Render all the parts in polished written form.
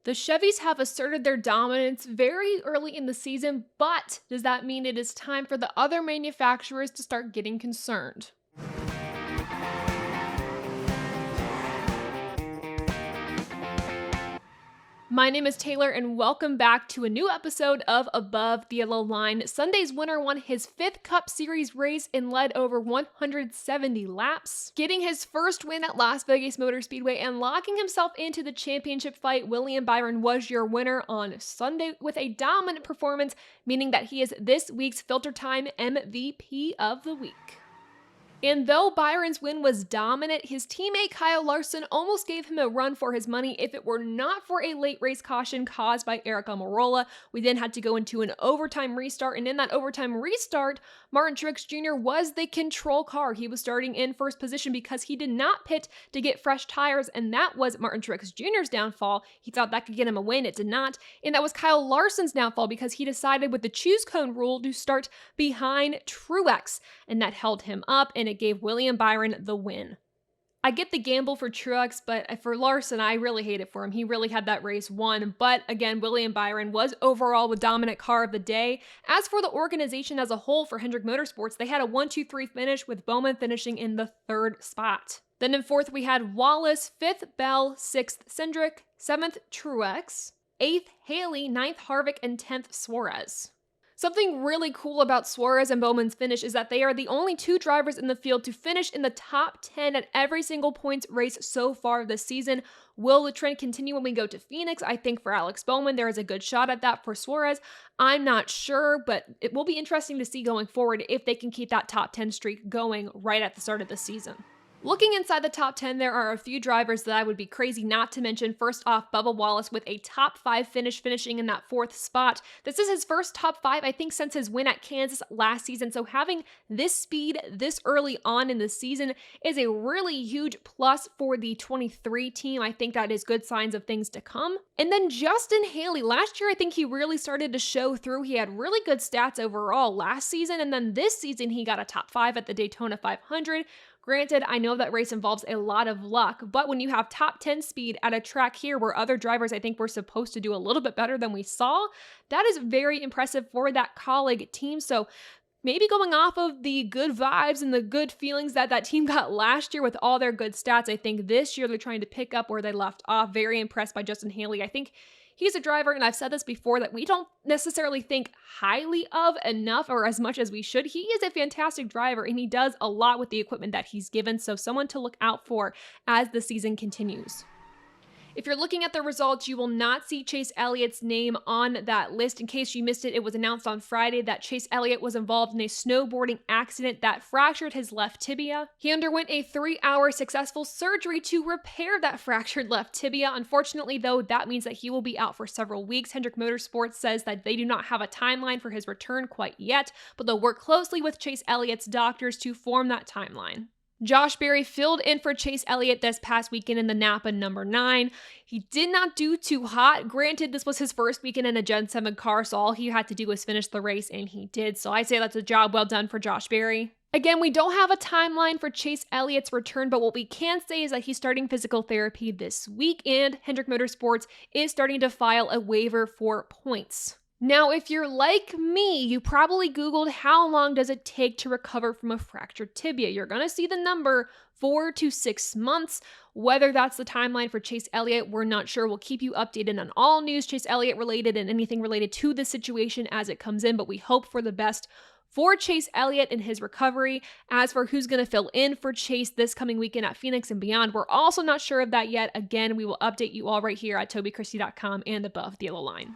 The Chevys have asserted their dominance very early in the season, but does that mean it is time for the other manufacturers to start getting concerned? My name is Taylor, and welcome back to a new episode of Above the Yellow Line. Sunday's winner won his 5th Cup Series race and led over 170 laps, getting his first win at Las Vegas Motor Speedway and locking himself into the championship fight. William Byron was your winner on Sunday with a dominant performance, meaning that he is this week's FilterTime MVP of the week. And though Byron's win was dominant, his teammate Kyle Larson almost gave him a run for his money if it were not for a late race caution caused by Eric Almirola. We then had to go into an overtime restart, and in that overtime restart, Martin Truex Jr. was the control car. He was starting in first position because he did not pit to get fresh tires, and that was Martin Truex Jr.'s downfall. He thought that could get him a win. It did not. And that was Kyle Larson's downfall because he decided with the choose cone rule to start behind Truex, and that held him up, and it gave William Byron the win. I get the gamble for Truex, but for Larson, I really hate it for him. He really had that race won. But again, William Byron was overall the dominant car of the day. As for the organization as a whole for Hendrick Motorsports, they had a 1-2-3 finish with Bowman finishing in the 3rd spot. Then in 4th, we had Wallace, 5th, Bell, 6th, Cindric, 7th, Truex, 8th, Haley, 9th, Harvick, and 10th, Suarez. Something really cool about Suarez and Bowman's finish is that they are the only 2 drivers in the field to finish in the top 10 at every single points race so far this season. Will the trend continue when we go to Phoenix? I think for Alex Bowman, there is a good shot at that. For Suarez, I'm not sure, but it will be interesting to see going forward if they can keep that top 10 streak going right at the start of the season. Looking inside the top 10, there are a few drivers that I would be crazy not to mention. First off, Bubba Wallace with a top 5 finish, finishing in that 4th spot. This is his first top 5, I think, since his win at Kansas last season. So having this speed this early on in the season is a really huge plus for the 23 team. I think that is good signs of things to come. And then Justin Haley, last year, I think he really started to show through. He had really good stats overall last season. And then this season, he got a top 5 at the Daytona 500. Granted, I know that race involves a lot of luck, but when you have top 10 speed at a track here where other drivers I think were supposed to do a little bit better than we saw, that is very impressive for that colleague team. So maybe going off of the good vibes and the good feelings that that team got last year with all their good stats, I think this year they're trying to pick up where they left off. Very impressed by Justin Haley. I think he's a driver, and I've said this before, that we don't necessarily think highly of enough or as much as we should. He is a fantastic driver, and he does a lot with the equipment that he's given, so someone to look out for as the season continues. If you're looking at the results, you will not see Chase Elliott's name on that list. In case you missed it, it was announced on Friday that Chase Elliott was involved in a snowboarding accident that fractured his left tibia. He underwent a 3-hour successful surgery to repair that fractured left tibia. Unfortunately, though, that means that he will be out for several weeks. Hendrick Motorsports says that they do not have a timeline for his return quite yet, but they'll work closely with Chase Elliott's doctors to form that timeline. Josh Berry filled in for Chase Elliott this past weekend in the Napa number 9. He did not do too hot. Granted, this was his first weekend in a Gen 7 car, so all he had to do was finish the race, and he did. So I say that's a job well done for Josh Berry. Again, we don't have a timeline for Chase Elliott's return, but what we can say is that he's starting physical therapy this week, and Hendrick Motorsports is starting to file a waiver for points. Now, if you're like me, you probably Googled how long does it take to recover from a fractured tibia. You're going to see the number 4 to 6 months. Whether that's the timeline for Chase Elliott, we're not sure. We'll keep you updated on all news Chase Elliott related and anything related to the situation as it comes in, but we hope for the best for Chase Elliott and his recovery. As for who's going to fill in for Chase this coming weekend at Phoenix and beyond, we're also not sure of that yet. Again, we will update you all right here at TobyChristieCom and Above the Yellow Line.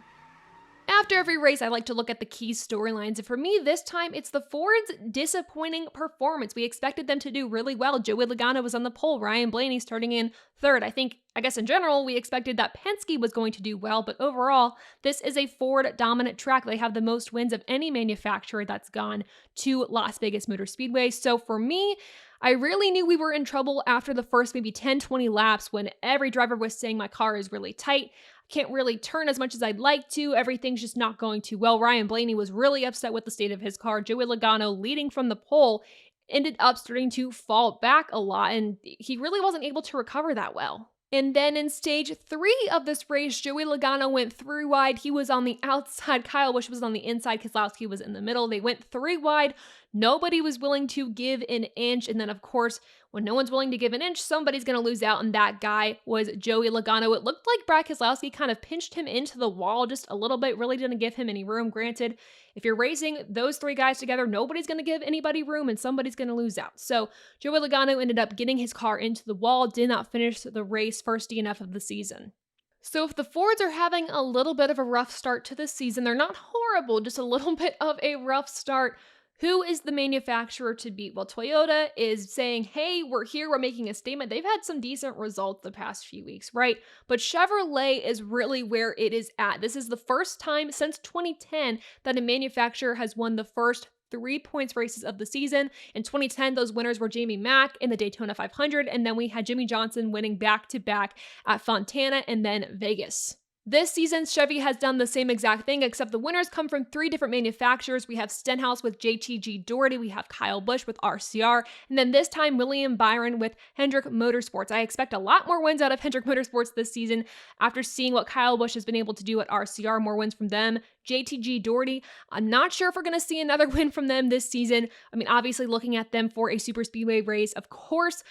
After every race, I like to look at the key storylines, and for me this time, it's the Ford's disappointing performance. We expected them to do really well. Joey Logano was on the pole, Ryan Blaney starting in 3rd. I guess in general, we expected that Penske was going to do well, but overall, this is a Ford dominant track. They have the most wins of any manufacturer that's gone to Las Vegas Motor Speedway. So for me, I really knew we were in trouble after the first maybe 10-20 laps when every driver was saying my car is really tight. Can't really turn as much as I'd like to. Everything's just not going too well. Ryan Blaney was really upset with the state of his car. Joey Logano, leading from the pole, ended up starting to fall back a lot, and he really wasn't able to recover that well. And then in stage 3 of this race, Joey Logano went 3 wide. He was on the outside. Kyle Busch was on the inside. Keselowski was in the middle. They went 3 wide. Nobody was willing to give an inch. And then, of course, when no one's willing to give an inch, somebody's going to lose out. And that guy was Joey Logano. It looked like Brad Keselowski kind of pinched him into the wall just a little bit, really didn't give him any room. Granted, if you're racing those 3 guys together, nobody's going to give anybody room and somebody's going to lose out. So Joey Logano ended up getting his car into the wall, did not finish the race, first DNF of the season. So if the Fords are having a little bit of a rough start to the season, they're not horrible, just a little bit of a rough start. Who is the manufacturer to beat? Well, Toyota is saying, hey, we're here, we're making a statement. They've had some decent results the past few weeks, right? But Chevrolet is really where it is at. This is the first time since 2010 that a manufacturer has won the first 3 points races of the season. In 2010, those winners were Jamie Mack in the Daytona 500, and then we had Jimmy Johnson winning back-to-back at Fontana and then Vegas. This season, Chevy has done the same exact thing, except the winners come from 3 different manufacturers. We have Stenhouse with JTG Doherty, we have Kyle Busch with RCR, and then this time William Byron with Hendrick Motorsports. I expect a lot more wins out of Hendrick Motorsports this season after seeing what Kyle Busch has been able to do at RCR, more wins from them. JTG Doherty, I'm not sure if we're going to see another win from them this season. I mean, obviously looking at them for a super speedway race, of course,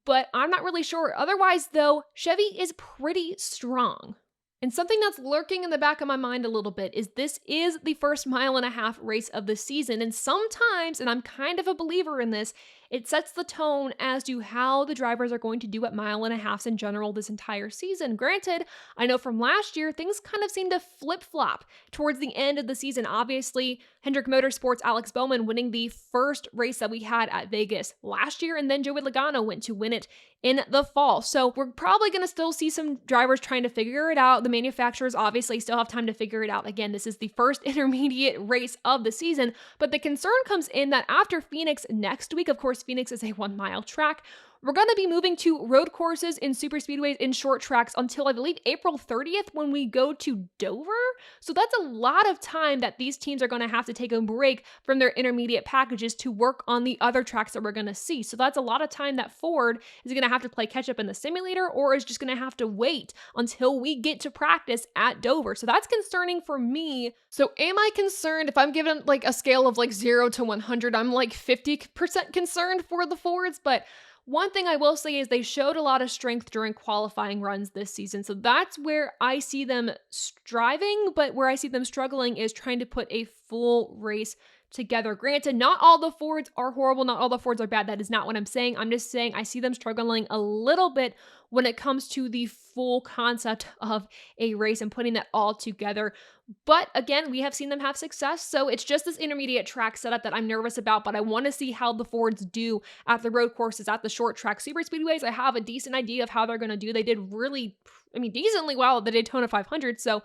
but I'm not really sure. Otherwise, though, Chevy is pretty strong. And something that's lurking in the back of my mind a little bit is this is the first 1.5-mile race of the season. And sometimes, and I'm kind of a believer in this, it sets the tone as to how the drivers are going to do at 1.5 miles in general this entire season. Granted, I know from last year, things kind of seemed to flip-flop towards the end of the season. Obviously, Hendrick Motorsports' Alex Bowman winning the first race that we had at Vegas last year, and then Joey Logano went to win it in the fall. So we're probably going to still see some drivers trying to figure it out. The manufacturers obviously still have time to figure it out. Again, this is the first intermediate race of the season, but the concern comes in that after Phoenix next week, of course, Phoenix is a 1-mile track, we're going to be moving to road courses in super speedways in short tracks until I believe April 30th when we go to Dover. So that's a lot of time that these teams are going to have to take a break from their intermediate packages to work on the other tracks that we're going to see. So that's a lot of time that Ford is going to have to play catch up in the simulator or is just going to have to wait until we get to practice at Dover. So that's concerning for me. So am I concerned? If I'm given like a scale of like 0 to 100, I'm like 50% concerned for the Fords, but one thing I will say is they showed a lot of strength during qualifying runs this season. So that's where I see them striving, but where I see them struggling is trying to put a full race together. Granted, not all the Fords are horrible, not all the Fords are bad. That is not what I'm saying. I'm just saying I see them struggling a little bit when it comes to the full concept of a race and putting that all together. But again, we have seen them have success, so it's just this intermediate track setup that I'm nervous about, but I want to see how the Fords do at the road courses, at the short track super speedways. I have a decent idea of how they're going to do. They did really, decently well at the Daytona 500, so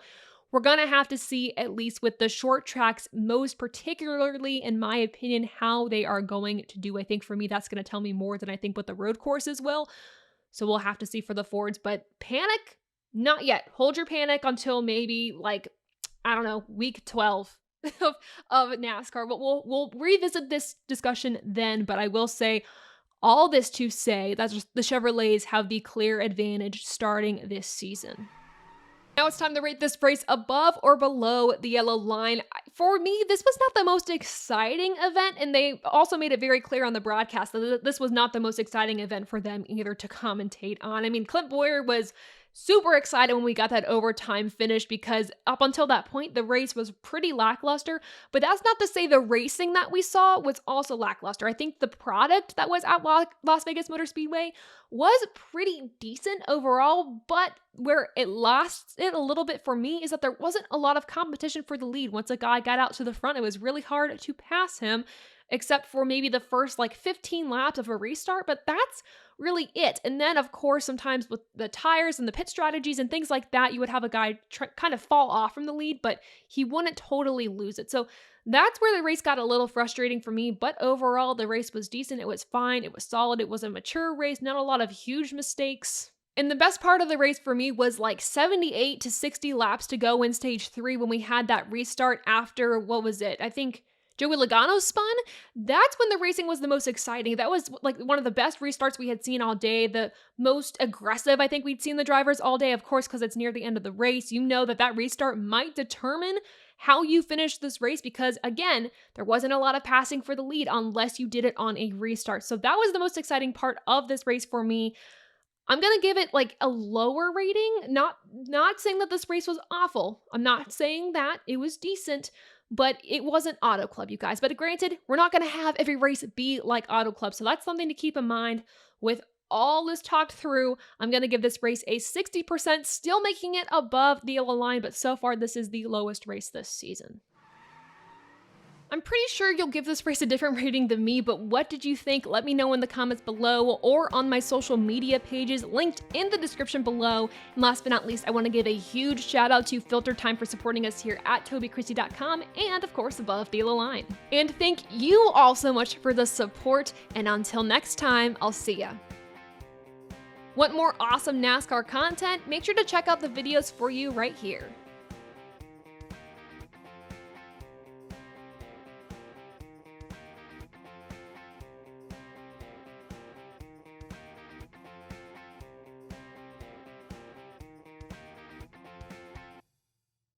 we're going to have to see, at least with the short tracks, most particularly, in my opinion, how they are going to do. I think for me, that's going to tell me more than I think what the road courses will. So we'll have to see for the Fords, but panic? Not yet. Hold your panic until maybe week 12 of NASCAR. But we'll revisit this discussion then, but I will say all this to say that the Chevrolets have the clear advantage starting this season. Now it's time to rate this race above or below the yellow line. For me, this was not the most exciting event, and they also made it very clear on the broadcast that this was not the most exciting event for them either to commentate on. Clint Boyer was super excited when we got that overtime finish because up until that point, the race was pretty lackluster, but that's not to say the racing that we saw was also lackluster. I think the product that was at Las Vegas Motor Speedway was pretty decent overall, but where it lost it a little bit for me is that there wasn't a lot of competition for the lead. Once a guy got out to the front, it was really hard to pass him, except for maybe the first 15 laps of a restart, but that's really it. And then, of course, sometimes with the tires and the pit strategies and things like that, you would have a guy kind of fall off from the lead, but he wouldn't totally lose it. So that's where the race got a little frustrating for me, but overall, the race was decent. It was fine. It was solid. It was a mature race, not a lot of huge mistakes. And the best part of the race for me was 78 to 60 laps to go in stage 3 when we had that restart after, what was it? I think Joey Logano spun, that's when the racing was the most exciting. That was like one of the best restarts we had seen all day, the most aggressive I think we'd seen the drivers all day, of course, because it's near the end of the race. You know that restart might determine how you finish this race because, again, there wasn't a lot of passing for the lead unless you did it on a restart. So that was the most exciting part of this race for me. I'm going to give it like a lower rating, not saying that this race was awful. I'm not saying that. It was decent, but it wasn't Auto Club, you guys. But granted, we're not going to have every race be like Auto Club, so that's something to keep in mind. With all this talked through, I'm going to give this race a 60%, still making it above the yellow line, but so far this is the lowest race this season. I'm pretty sure you'll give this race a different rating than me, but what did you think? Let me know in the comments below or on my social media pages linked in the description below. And last but not least, I want to give a huge shout out to FilterTime for supporting us here at TobyChristie.com and of course above the yellow line. And thank you all so much for the support, and until next time, I'll see ya. Want more awesome NASCAR content? Make sure to check out the videos for you right here.